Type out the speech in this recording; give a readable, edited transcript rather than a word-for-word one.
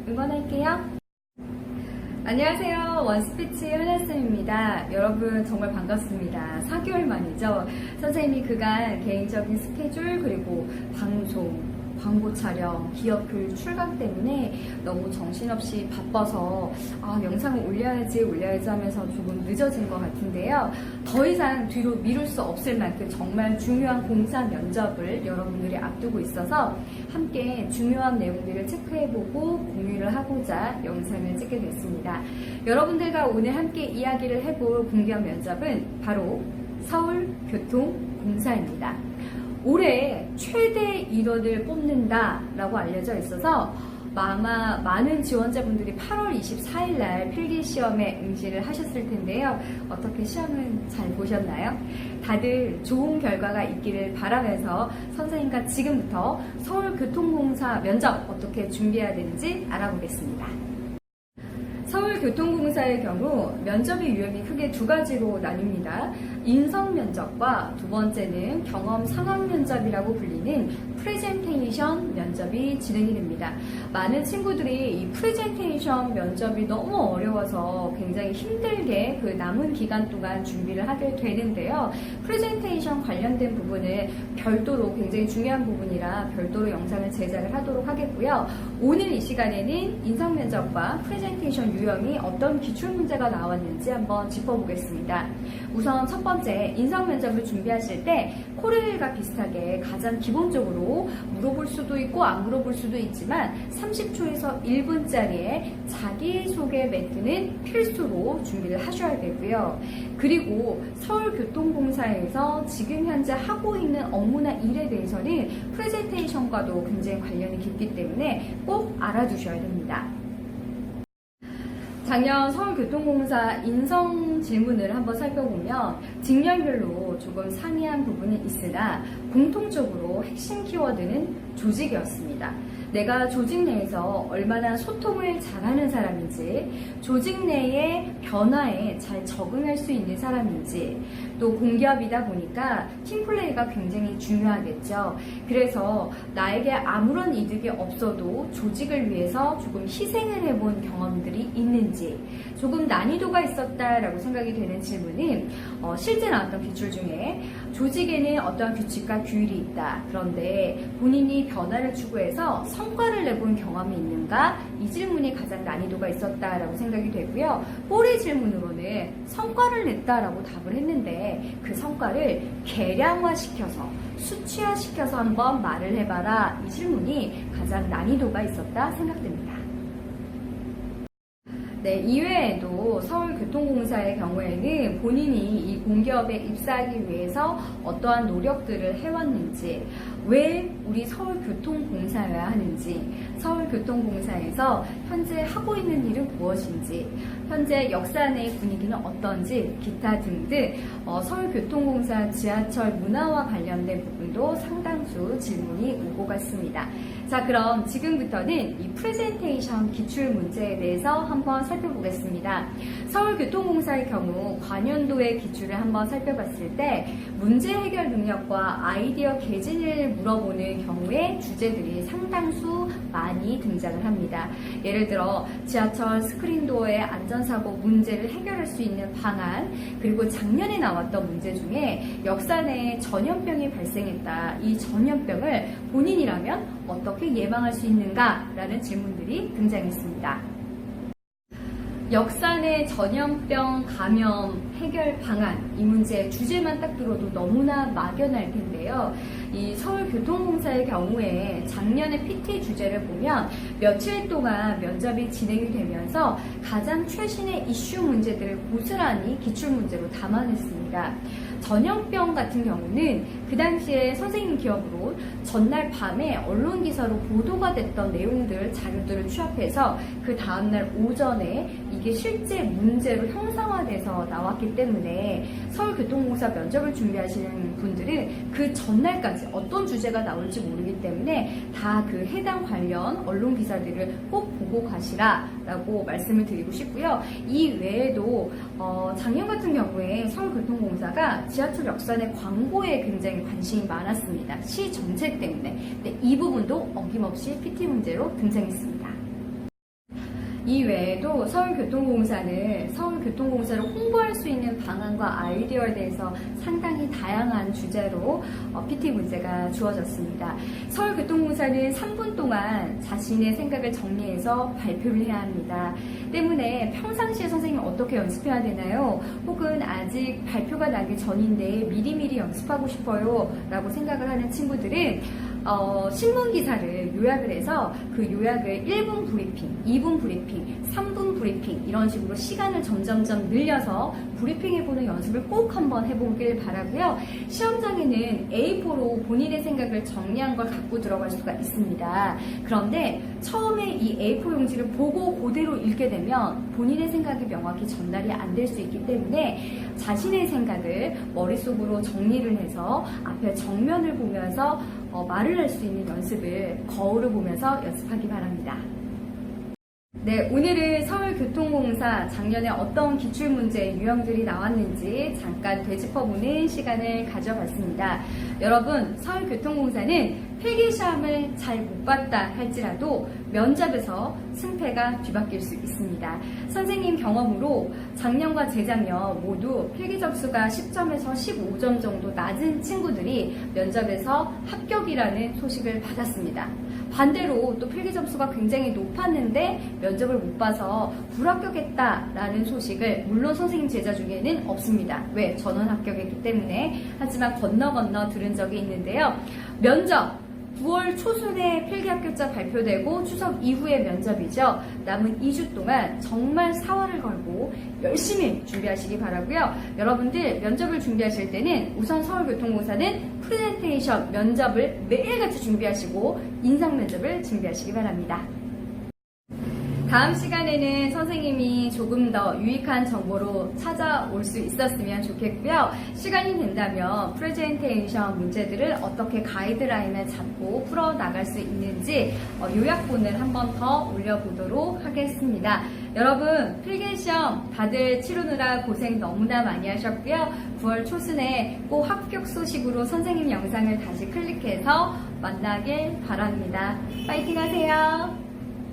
응원할게요. 안녕하세요. 원스피치 하나쌤입니다. 여러분 정말 반갑습니다. 4개월 만이죠. 선생님이 그간 개인적인 스케줄 그리고 방송, 광고 촬영, 기업 교육 출강 때문에 너무 정신없이 바빠서 영상을 올려야지 하면서 조금 늦어진 것 같은데요. 더 이상 뒤로 미룰 수 없을 만큼 정말 중요한 공사 면접을 여러분들이 앞두고 있어서 함께 중요한 내용들을 체크해보고 공유를 하고자 영상을 찍게 됐습니다. 여러분들과 오늘 함께 이야기를 해볼 공기업 면접은 바로 서울교통공사입니다. 올해 최대 인원을 뽑는다라고 알려져 있어서 아마 많은 지원자분들이 8월 24일 날 필기시험에 응시를 하셨을 텐데요. 어떻게 시험은 잘 보셨나요? 다들 좋은 결과가 있기를 바라면서 선생님과 지금부터 서울교통공사 면접 어떻게 준비해야 되는지 알아보겠습니다. 서울교통공사의 경우 면접의 유형이 크게 두 가지로 나뉩니다. 인성면접과 두 번째는 경험 상황면접이라고 불리는 프레젠테이션 면접이 진행이 됩니다. 많은 친구들이 이 프레젠테이션 면접이 너무 어려워서 굉장히 힘들게 그 남은 기간 동안 준비를 하게 되는데요. 프레젠테이션 관련된 부분은 별도로 굉장히 중요한 부분이라 별도로 영상을 제작을 하도록 하겠고요. 오늘 이 시간에는 인성면접과 프레젠테이션 유형이 어떤 기출문제가 나왔는지 한번 짚어보겠습니다. 우선 첫 번째, 인성면접을 준비하실 때 코레일과 비슷하게 가장 기본적으로 물어볼 수도 있고 안 물어볼 수도 있지만 30초에서 1분짜리의 자기소개 멘트는 필수로 준비를 하셔야 되고요. 그리고 서울교통공사에서 지금 현재 하고 있는 업무나 일에 대해서는 프레젠테이션과도 굉장히 관련이 깊기 때문에 꼭 알아두셔야 됩니다. 작년 서울교통공사 인성 질문을 한번 살펴보면 직렬별로 조금 상이한 부분은 있으나 공통적으로 핵심 키워드는 조직이었습니다. 내가 조직 내에서 얼마나 소통을 잘하는 사람인지, 조직 내의 변화에 잘 적응할 수 있는 사람인지, 또 공기업이다 보니까 팀플레이가 굉장히 중요하겠죠. 그래서 나에게 아무런 이득이 없어도 조직을 위해서 조금 희생을 해본 경험들이 있는지, 조금 난이도가 있었다라고 생각이 되는 질문은 실제 나왔던 기출 중에 조직에는 어떠한 규칙과 규율이 있다. 그런데 본인이 변화를 추구해서 성과를 내본 경험이 있는가? 이 질문이 가장 난이도가 있었다라고 생각이 되고요. 꼬리 질문으로는 성과를 냈다라고 답을 했는데 그 성과를 계량화시켜서 수치화시켜서 한번 말을 해봐라. 이 질문이 가장 난이도가 있었다 생각됩니다. 네, 이외에도 서울교통공사의 경우에는 본인이 이 공기업에 입사하기 위해서 어떠한 노력들을 해왔는지, 왜 우리 서울교통공사여야 하는지, 서울교통공사에서 현재 하고 있는 일은 무엇인지, 현재 역사 내 분위기는 어떤지, 기타 등등 서울교통공사 지하철 문화와 관련된 부분도 상당수 질문이 오고 갔습니다. 자, 그럼 지금부터는 이 프레젠테이션 기출 문제에 대해서 한번 살펴보겠습니다. 서울교통공사의 경우 관연도의 기출을 한번 살펴봤을 때 문제 해결 능력과 아이디어 개진을 물어보는 경우에 주제들이 상당수 많이 등장을 합니다. 예를 들어 지하철 스크린도어의 안전사고 문제를 해결할 수 있는 방안, 그리고 작년에 나왔던 문제 중에 역사 내에 전염병이 발생했다. 이 전염병을 본인이라면 어떻게 예방할 수 있는가라는 질문들이 등장했습니다. 역사 내 전염병 감염 해결 방안, 이 문제 주제만 딱 들어도 너무나 막연할 텐데요. 이 서울교통공사의 경우에 작년에 PT 주제를 보면 며칠 동안 면접이 진행이 되면서 가장 최신의 이슈 문제들을 고스란히 기출문제로 담아냈습니다. 전염병 같은 경우는 그 당시에 선생님 기억으로 전날 밤에 언론 기사로 보도가 됐던 내용들, 자료들을 취합해서 그 다음날 오전에 이게 실제 문제로 형상화돼서 나왔기 때문에 서울교통공사 면접을 준비하시는 분들은 그 전날까지 어떤 주제가 나올지 모르기 때문에 다 그 해당 관련 언론 기사들을 꼭 보고 가시라라고 말씀을 드리고 싶고요. 이 외에도 작년 같은 경우에 서울교통공사가 지하철 역산의 광고에 굉장히 관심이 많았습니다. 시 정책 때문에. 근데 이 부분도 어김없이 PT 문제로 등장했습니다. 이 외에도 서울교통공사는 서울교통공사를 홍보할 수 있는 방안과 아이디어에 대해서 상당히 다양한 주제로 PT 문제가 주어졌습니다. 서울교통공사는 3분 동안 자신의 생각을 정리해서 발표를 해야 합니다. 때문에 평상시에 선생님이 어떻게 연습해야 되나요? 혹은 아직 발표가 나기 전인데 미리미리 연습하고 싶어요 라고 생각을 하는 친구들은 신문 기사를 요약을 해서 그 요약을 1분 브리핑, 2분 브리핑, 3분 브리핑 이런 식으로 시간을 점점점 늘려서 브리핑해보는 연습을 꼭 한번 해보길 바라고요. 시험장에는 A4로 본인의 생각을 정리한 걸 갖고 들어갈 수가 있습니다. 그런데 처음에 이 A4 용지를 보고 그대로 읽게 되면 본인의 생각이 명확히 전달이 안 될 수 있기 때문에 자신의 생각을 머릿속으로 정리를 해서 앞에 정면을 보면서 말을 할 수 있는 연습을 거울을 보면서 연습하기 바랍니다. 네, 오늘은 서울교통공사 작년에 어떤 기출문제 유형들이 나왔는지 잠깐 되짚어보는 시간을 가져봤습니다. 여러분, 서울교통공사는 필기시험을 잘 못 봤다 할지라도 면접에서 승패가 뒤바뀔 수 있습니다. 선생님 경험으로 작년과 재작년 모두 필기 점수가 10점에서 15점 정도 낮은 친구들이 면접에서 합격이라는 소식을 받았습니다. 반대로 또 필기 점수가 굉장히 높았는데 면접을 못 봐서 불합격했다라는 소식을 물론 선생님 제자 중에는 없습니다. 왜? 전원 합격했기 때문에. 하지만 건너 들은 적이 있는데요. 면접 9월 초순에 필기 합격자 발표되고 추석 이후에 면접이죠. 남은 2주 동안 정말 사활을 걸고 열심히 준비하시기 바라고요. 여러분들 면접을 준비하실 때는 우선 서울교통공사는 프레젠테이션 면접을 매일같이 준비하시고 인상 면접을 준비하시기 바랍니다. 다음 시간에는 선생님이 조금 더 유익한 정보로 찾아올 수 있었으면 좋겠고요. 시간이 된다면 프레젠테이션 문제들을 어떻게 가이드라인을 잡고 풀어나갈 수 있는지 요약본을 한 번 더 올려보도록 하겠습니다. 여러분, 필기시험 다들 치르느라 고생 너무나 많이 하셨고요. 9월 초순에 꼭 합격 소식으로 선생님 영상을 다시 클릭해서 만나길 바랍니다. 파이팅 하세요.